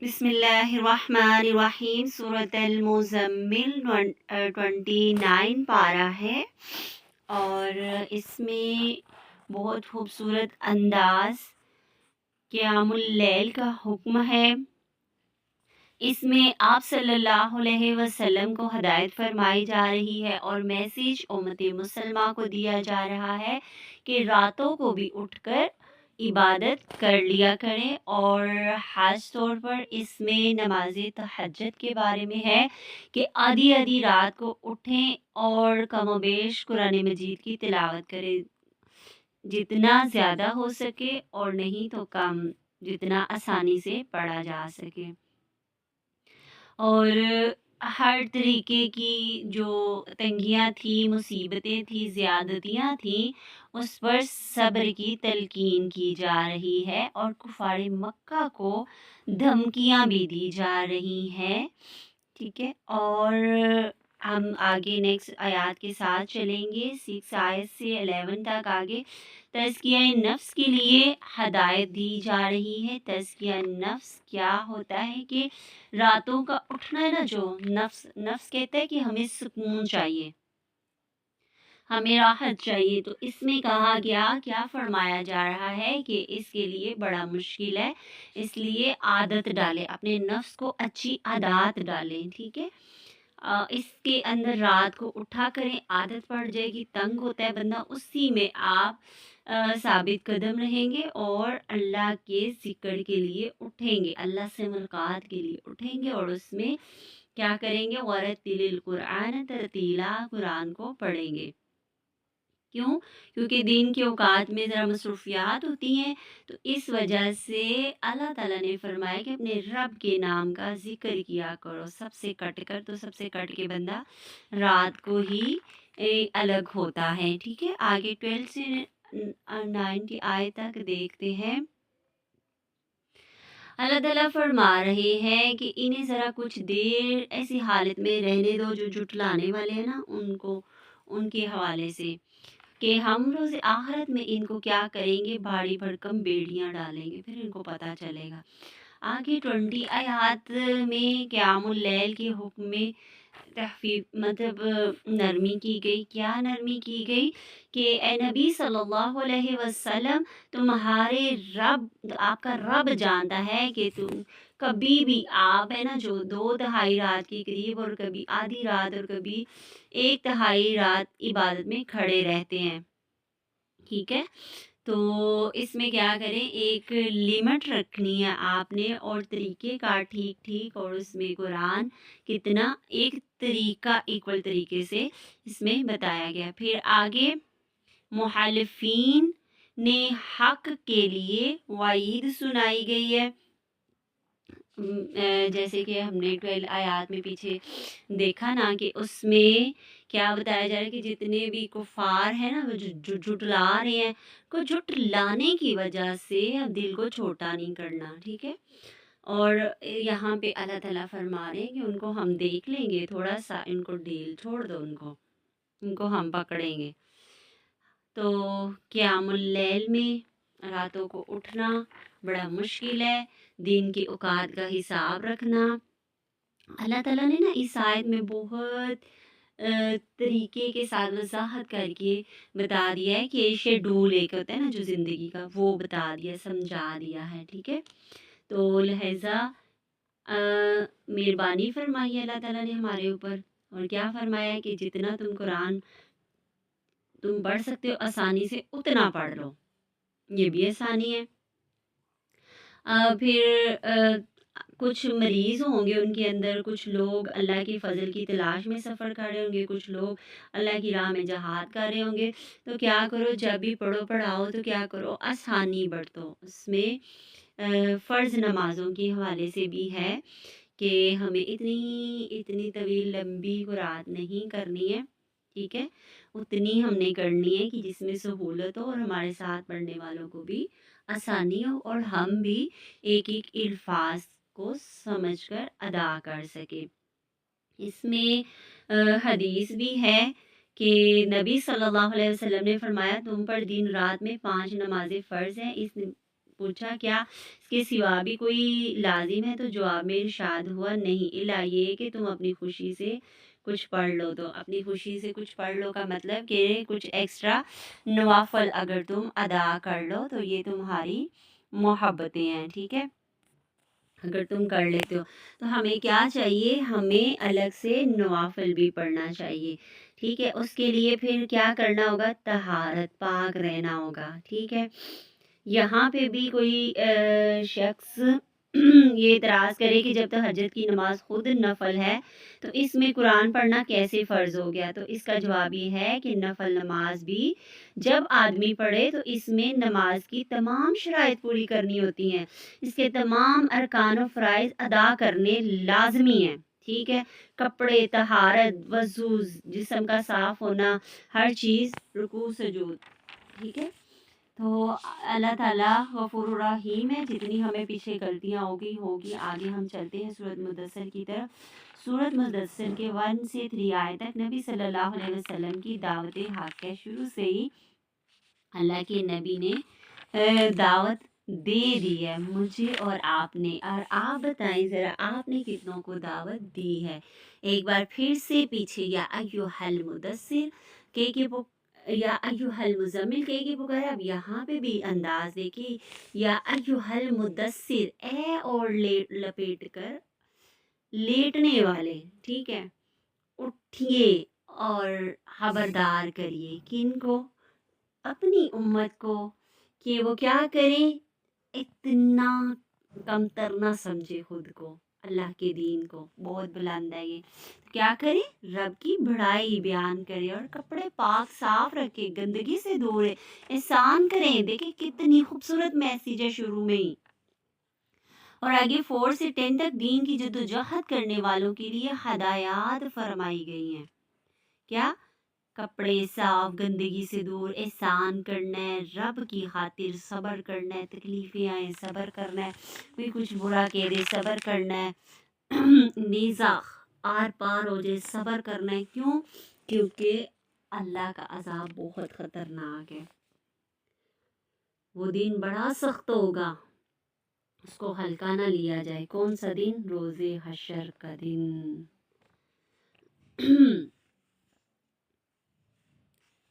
بسم اللہ الرحمن الرحیم۔ سورۃ المزمل 29 پارہ ہے اور اس میں بہت خوبصورت انداز قیام اللیل کا حکم ہے۔ اس میں آپ صلی اللہ علیہ وسلم کو ہدایت فرمائی جا رہی ہے اور میسیج امت مسلمہ کو دیا جا رہا ہے کہ راتوں کو بھی اٹھ کر عبادت کر لیا کریں، اور خاص طور پر اس میں نماز تہجد کے بارے میں ہے کہ آدھی آدھی رات کو اٹھیں اور کم و بیش قرآن مجید کی تلاوت کریں، جتنا زیادہ ہو سکے، اور نہیں تو کم، جتنا آسانی سے پڑھا جا سکے۔ اور ہر طریقے کی جو تنگیاں تھیں، مصیبتیں تھیں، زیادتیاں تھیں، اس پر صبر کی تلقین کی جا رہی ہے اور کفار مکہ کو دھمکیاں بھی دی جا رہی ہیں، ٹھیک ہے۔ اور ہم آگے نیکسٹ آیات کے ساتھ چلیں گے، 6 آیت سے 11 تک آگے۔ تزکیہ نفس کے لیے ہدایت دی جا رہی ہے۔ تزکیہ نفس کیا ہوتا ہے کہ راتوں کا اٹھنا ہے نا، جو نفس کہتا ہے کہ ہمیں سکون چاہیے، ہمیں راحت چاہیے، تو اس میں کہا گیا، کیا فرمایا جا رہا ہے کہ اس کے لیے بڑا مشکل ہے، اس لیے عادت ڈالیں، اپنے نفس کو اچھی عادات ڈالیں، ٹھیک ہے۔ اس کے اندر رات کو اٹھا کریں، عادت پڑ جائے گی، تنگ ہوتا ہے بندہ، اسی میں آپ ثابت قدم رہیں گے اور اللہ کے ذکر کے لیے اٹھیں گے، اللہ سے ملاقات کے لیے اٹھیں گے، اور اس میں کیا کریں گے؟ وَرَتِّلِ الْقُرْآنَ ترتیلا، قرآن کو پڑھیں گے۔ کیوں؟ کیونکہ دین کے اوقات میں ذرا مصروفیات ہوتی ہیں، تو اس وجہ سے اللہ تعالیٰ نے فرمایا کہ اپنے رب کے نام کا ذکر کیا کرو، سب سے کٹ کر، تو سب سے کٹ کے بندہ رات کو ہی الگ ہوتا ہے، ٹھیک ہے۔ آگے 12 سے 9 کی آیت تک دیکھتے ہیں۔ اللہ تعالیٰ فرما رہے ہیں کہ انہیں ذرا کچھ دیر ایسی حالت میں رہنے دو جو جھٹلانے والے ہیں نا، ان کو، ان کے حوالے سے، کہ ہم روز آخرت میں ان کو کیا کریں گے؟ بھاری بھرکم بیڑیاں ڈالیں گے، پھر ان کو پتہ چلے گا۔ آگے 20 آیات میں قیام اللیل کے حکم میں تخفیف، مطلب نرمی کی گئی۔ کیا نرمی کی گئی؟ کہ اے نبی صلی اللہ علیہ وسلم، تمہارے رب، آپ کا رب جانتا ہے کہ تم کبھی بھی، آپ ہے نا جو 2/3 رات کے قریب، اور کبھی آدھی رات، اور کبھی 1/3 رات عبادت میں کھڑے رہتے ہیں، ٹھیک ہے۔ تو اس میں کیا کریں؟ ایک لمٹ رکھنی ہے آپ نے، اور طریقے کا ٹھیک ٹھیک، اور اس میں قرآن کتنا ایک طریقہ ایکول طریقے سے اس میں بتایا گیا۔ پھر آگے محلفین نے حق کے لیے وعید سنائی گئی ہے، جیسے کہ ہم نے 12 آیات میں پیچھے دیکھا نا، کہ اس میں کیا بتایا جا رہا ہے کہ جتنے بھی کفار ہیں نا، وہ جو جھٹلا رہے ہیں، کو جھٹلانے کی وجہ سے اب دل کو چھوٹا نہیں کرنا، ٹھیک ہے۔ اور یہاں پہ اللہ تعالیٰ فرما رہے ہیں کہ ان کو ہم دیکھ لیں گے، تھوڑا سا ان کو ڈھیل چھوڑ دو، ان کو ہم پکڑیں گے۔ تو قیام اللیل میں راتوں کو اٹھنا بڑا مشکل ہے، دین کے اوقات کا حساب رکھنا۔ اللہ تعالیٰ نے نا اس آیت میں بہت طریقے کے ساتھ وضاحت کر کے بتا دیا ہے، کہ شیڈول ایک ہوتا ہے نا جو زندگی کا، وہ بتا دیا، سمجھا دیا ہے، ٹھیک ہے۔ تو لہٰذا مہربانی فرمائی اللہ تعالیٰ نے ہمارے اوپر، اور کیا فرمایا ہے کہ جتنا تم پڑھ سکتے ہو آسانی سے اتنا پڑھ لو، یہ بھی آسانی ہے۔ پھر کچھ مریض ہوں گے ان کے اندر، کچھ لوگ اللہ کی فضل کی تلاش میں سفر کر رہے ہوں گے، کچھ لوگ اللہ کی راہ میں جہاد کر رہے ہوں گے، تو کیا کرو؟ جب بھی پڑھاؤ تو کیا کرو؟ آسانی برتو۔ اس میں فرض نمازوں کے حوالے سے بھی ہے کہ ہمیں اتنی طویل لمبی قرات نہیں کرنی ہے، ٹھیک ہے، اتنی ہم نے کرنی ہے کہ جس میں سہولت ہو، اور ہمارے ساتھ پڑھنے والوں کو بھی آسانی ہو، اور ہم بھی ایک ایک الفاظ کو سمجھ کر ادا کر سکے۔ اس میں حدیث بھی ہے کہ نبی صلی اللہ علیہ وسلم نے فرمایا، تم پر دن رات میں 5 نمازیں فرض ہیں، اس پوچھا کیا اس کے سوا بھی کوئی لازم ہے؟ تو جواب میں ارشاد ہوا نہیں، الا یہ کہ تم اپنی خوشی سے کچھ پڑھ لو۔ تو اپنی خوشی سے کچھ پڑھ لو کا مطلب کہ کچھ ایکسٹرا نوافل اگر تم ادا کر لو تو یہ تمہاری محبتیں ہیں، ٹھیک ہے، اگر تم کر لیتے ہو تو ہمیں کیا چاہیے؟ ہمیں الگ سے نوافل بھی پڑھنا چاہیے، ٹھیک ہے۔ اس کے لیے پھر کیا کرنا ہوگا؟ طہارت، پاک رہنا ہوگا، ٹھیک ہے۔ یہاں پہ بھی کوئی شخص یہ اعتراض کرے کہ جب تہجد کی نماز خود نفل ہے تو اس میں قرآن پڑھنا کیسے فرض ہو گیا؟ تو اس کا جواب یہ ہے کہ نفل نماز بھی جب آدمی پڑھے تو اس میں نماز کی تمام شرائط پوری کرنی ہوتی ہیں، اس کے تمام ارکان و فرائض ادا کرنے لازمی ہیں، ٹھیک ہے۔ کپڑے، طہارت، وضو، جسم کا صاف ہونا، ہر چیز، رکوع سجود، ٹھیک ہے۔ تو اللہ تعالیٰ غفور الرحیم ہے، جتنی ہمیں پیچھے غلطیاں ہوگی آگے ہم چلتے ہیں سورۃ مدثر کی طرف۔ سورۃ مدثر کے 1 سے 3 آیت تک نبی صلی اللہ علیہ وسلم کی دعوت حق ہے۔ شروع سے ہی اللہ کے نبی نے دعوت دے دی ہے مجھے اور آپ نے، اور آپ بتائیں ذرا آپ نے کتنوں کو دعوت دی ہے؟ ایک بار پھر سے پیچھے یا ایھا المدثر کہ یا ایھا المزمل کہ پکارا۔ اب یہاں پہ بھی انداز دیکھیں، یا ایھا المدثر، اے اور لپیٹ کر لیٹنے والے، ٹھیک ہے، اٹھیے اور خبردار کریے کن کو؟ اپنی امت کو، کہ وہ کیا کریں؟ اتنا کمتر نہ سمجھے خود کو، اللہ کے دین کو، بہت بلند ہے یہ، کیا کرے؟ رب کی بڑائی بیان کرے اور کپڑے پاک صاف رکھے، گندگی سے دور ہے، احسان کریں۔ دیکھیں کتنی خوبصورت میسیج ہے شروع میں ہی، اور آگے 4 سے 10 تک دین کی جدوجہد کرنے والوں کے لیے ہدایات فرمائی گئی ہیں۔ کیا؟ کپڑے صاف، گندگی سے دور، احسان کرنا ہے، رب کی خاطر صبر کرنا ہے، تکلیفیں آئیں صبر کرنا ہے، کوئی کچھ برا کہہ دے صبر کرنا ہے، نیزہ آر پار ہو جائے صبر کرنا ہے۔ کیوں؟ کیونکہ اللہ کا عذاب بہت خطرناک ہے، وہ دن بڑا سخت ہوگا، اس کو ہلکا نہ لیا جائے۔ کون سا دن؟ روز حشر کا دن۔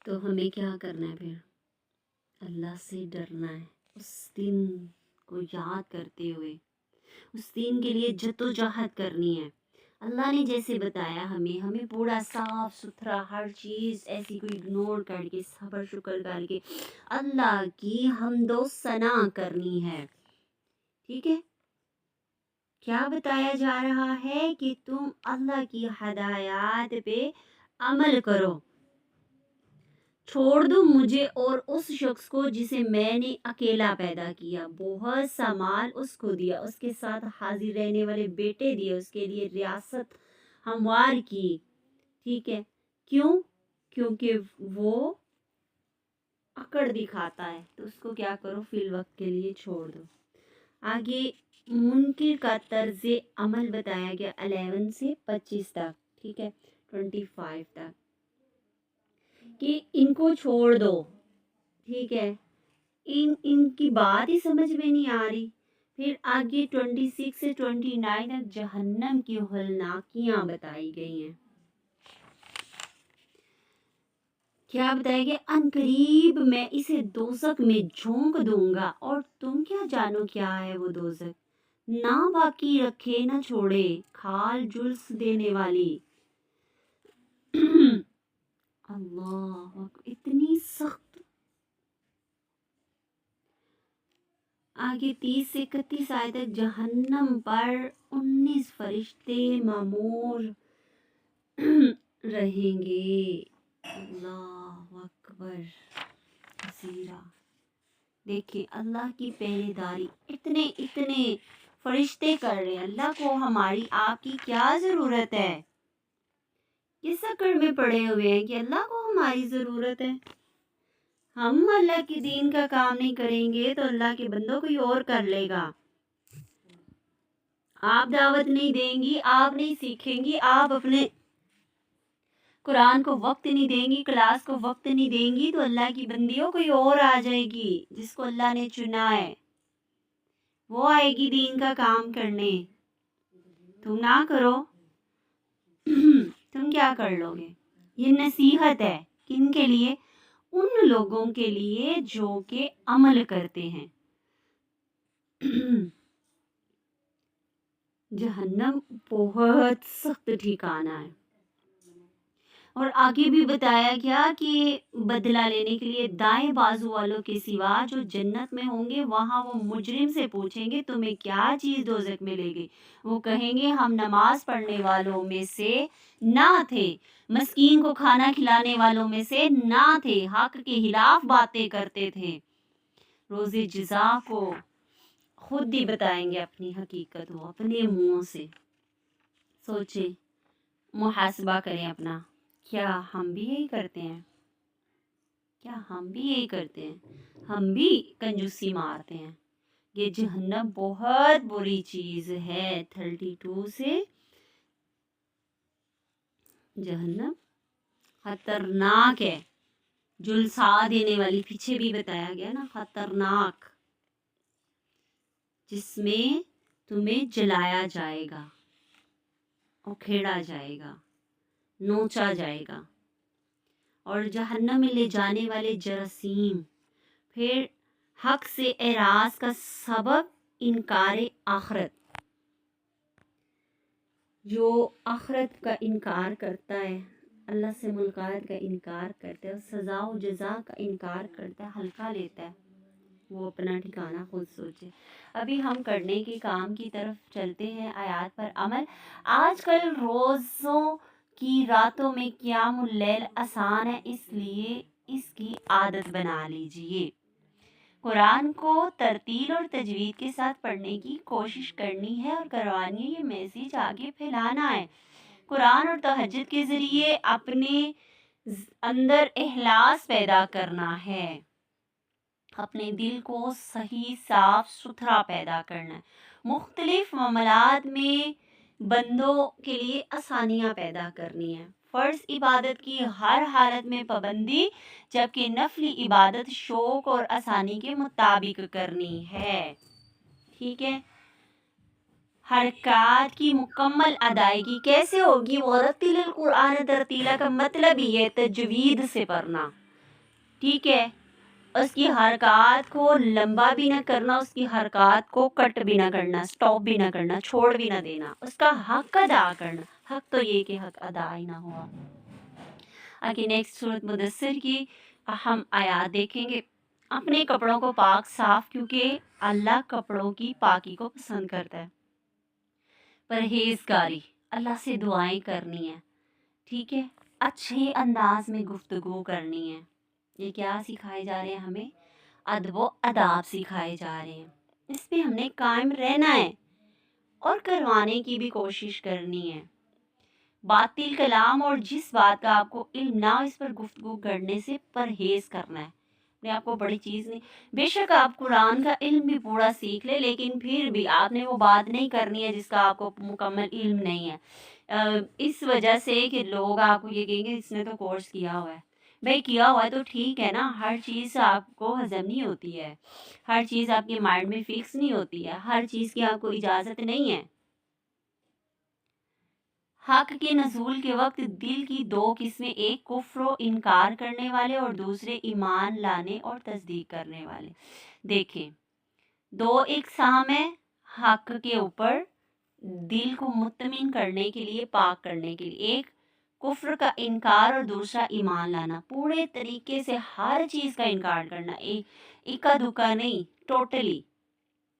تو ہمیں کیا کرنا ہے پھر؟ اللہ سے ڈرنا ہے، اس دن کو یاد کرتے ہوئے اس دن کے لیے جدوجہد کرنی ہے۔ اللہ نے جیسے بتایا ہمیں پورا صاف ستھرا ہر چیز ایسی کوئی اگنور کر کے صبر شکر کر کے اللہ کی حمد و ثنا کرنی ہے، ٹھیک ہے۔ کیا بتایا جا رہا ہے؟ کہ تم اللہ کی ہدایات پہ عمل کرو، چھوڑ دو مجھے اور اس شخص کو جسے میں نے اکیلا پیدا کیا، بہت سا مال اس کو دیا، اس کے ساتھ حاضر رہنے والے بیٹے دیے، اس کے لیے ریاست ہموار کی، ٹھیک ہے۔ کیوں؟ کیونکہ وہ اکڑ دکھاتا ہے، تو اس کو کیا کرو؟ فی الوقت کے لیے چھوڑ دو۔ آگے منکر کا طرز عمل بتایا گیا 11 سے 25 تک، ٹھیک ہے، 25 تک، کہ ان کو چھوڑ دو، ٹھیک ہے، ان کی بات ہی سمجھ میں نہیں آ رہی۔ پھر آگے 26 سے 29 تک جہنم کی ہولناکیاں بتائی گئی ہیں۔ کیا بتایا گیا؟ ان قریب میں اسے دوزخ میں جھونک دوں گا، اور تم کیا جانو کیا ہے وہ دوزخ، نہ باقی رکھے نہ چھوڑے، کھال جلس دینے والی۔ اللہ اتنی سخت۔ آگے 30 سے 31 آیت تک جہنم پر 19 فرشتے مامور رہیں گے۔ اللہ اکبر کثیرہ۔ دیکھیں اللہ کی پہرے داری اتنے فرشتے کر رہے ہیں، اللہ کو ہماری آپ کی کیا ضرورت ہے؟ کس اکڑ میں پڑے ہوئے ہیں کہ اللہ کو ہماری ضرورت ہے؟ ہم اللہ کے دین کا کام نہیں کریں گے تو اللہ کے بندوں کوئی اور کر لے گا۔ آپ دعوت نہیں دیں گی، آپ نہیں سیکھیں گی، آپ اپنے قرآن کو وقت نہیں دیں گی، کلاس کو وقت نہیں دیں گی، تو اللہ کی بندیوں کوئی اور آ جائے گی جس کو اللہ نے چنا ہے۔ وہ آئے گی دین کا کام کرنے، تم نہ کرو تم کیا کر لو گے؟ یہ نصیحت ہے کن کے لیے؟ ان لوگوں کے لیے جو کہ عمل کرتے ہیں۔ جہنم بہت سخت ٹھکانہ ہے، اور آگے بھی بتایا گیا کہ بدلہ لینے کے لیے دائیں بازو والوں کے سوا جو جنت میں ہوں گے، وہاں وہ مجرم سے پوچھیں گے تمہیں کیا چیز دوزخ میں لے گئی؟ وہ کہیں گے ہم نماز پڑھنے والوں میں سے نہ تھے، مسکین کو کھانا کھلانے والوں میں سے نہ تھے، حق کے خلاف باتیں کرتے تھے۔ روز جزا کو خود ہی بتائیں گے اپنی حقیقت، وہ اپنے منہ سے۔ سوچیں، محاسبہ کریں اپنا، کیا ہم بھی یہی کرتے ہیں؟ کیا ہم بھی یہی کرتے ہیں؟ ہم بھی کنجوسی مارتے ہیں؟ یہ جہنم بہت بری چیز ہے۔ 32 سے جہنم خطرناک ہے، جلسا دینے والی، پیچھے بھی بتایا گیا نا، خطرناک، جس میں تمہیں جلایا جائے گا، اکھیڑا جائے گا، نوچا جائے گا، اور جہنم میں لے جانے والے جراثیم۔ پھر حق سے اعراض کا سبب انکار آخرت، جو آخرت کا انکار کرتا ہے، اللہ سے ملاقات کا انکار کرتا ہے، سزا و جزا کا انکار کرتا ہے، ہلکا لیتا ہے، وہ اپنا ٹھکانہ خود سوچے۔ ابھی ہم کرنے کے کام کی طرف چلتے ہیں، آیات پر عمل۔ آج کل روزوں کی راتوں میں قیام اللیل آسان ہے، اس لیے اس کی عادت بنا لیجئے۔ قرآن کو ترتیل اور تجوید کے ساتھ پڑھنے کی کوشش کرنی ہے اور کروانی ہے، یہ میسیج آگے پھیلانا ہے۔ قرآن اور تہجد کے ذریعے اپنے اندر اخلاص پیدا کرنا ہے، اپنے دل کو صحیح صاف ستھرا پیدا کرنا ہے، مختلف معاملات میں بندوں کے لیے آسانیاں پیدا کرنی ہے، فرض عبادت کی ہر حالت میں پابندی، جبکہ نفلی عبادت شوق اور آسانی کے مطابق کرنی ہے۔ ٹھیک ہے، حرکات کی مکمل ادائیگی کیسے ہوگی؟ وَرَتِّلِ الْقُرْآنَ تَرْتِیلًا کا مطلب یہ تجوید سے پڑھنا، ٹھیک ہے، اس کی حرکات کو لمبا بھی نہ کرنا، اس کی حرکات کو کٹ بھی نہ کرنا، سٹاپ بھی نہ کرنا، چھوڑ بھی نہ دینا، اس کا حق ادا کرنا۔ حق تو یہ کہ حق ادا ہی نہ ہوا۔ آگے نیکسٹ سورۃ مدثر کی اہم آیات دیکھیں گے۔ اپنے کپڑوں کو پاک صاف، کیونکہ اللہ کپڑوں کی پاکی کو پسند کرتا ہے۔ پرہیزگاری، اللہ سے دعائیں کرنی ہیں، ٹھیک ہے، اچھے انداز میں گفتگو کرنی ہے۔ یہ کیا سکھائے جا رہے ہیں ہمیں؟ ادب و آداب سکھائے جا رہے ہیں، اس پہ ہم نے قائم رہنا ہے اور کروانے کی بھی کوشش کرنی ہے۔ باطل کلام اور جس بات کا آپ کو علم نہ ہو، اس پر گفتگو کرنے سے پرہیز کرنا ہے۔ اپنے آپ کو بڑی چیز نہیں، بے شک آپ قرآن کا علم بھی پورا سیکھ لے، لیکن پھر بھی آپ نے وہ بات نہیں کرنی ہے جس کا آپ کو مکمل علم نہیں ہے، اس وجہ سے کہ لوگ آپ کو یہ کہیں گے اس نے تو کورس کیا ہوا ہے۔ بھائی کیا ہوا ہے تو ٹھیک ہے نا، ہر چیز آپ کو ہضم نہیں ہوتی ہے، ہر چیز آپ کے مائنڈ میں فکس نہیں ہوتی ہے، ہر چیز کی آپ کو اجازت نہیں ہے۔ حق کے نزول کے وقت دل کی دو قسمیں، ایک کفر و انکار کرنے والے اور دوسرے ایمان لانے اور تصدیق کرنے والے۔ دیکھیں، دو اقسام ہیں حق کے اوپر دل کو مطمئن کرنے کے لیے، پاک کرنے کے لیے، ایک کفر کا انکار اور دوسرا ایمان لانا، پورے طریقے سے ہر چیز کا انکار کرنا، ایک اکا دکا نہیں، ٹوٹلی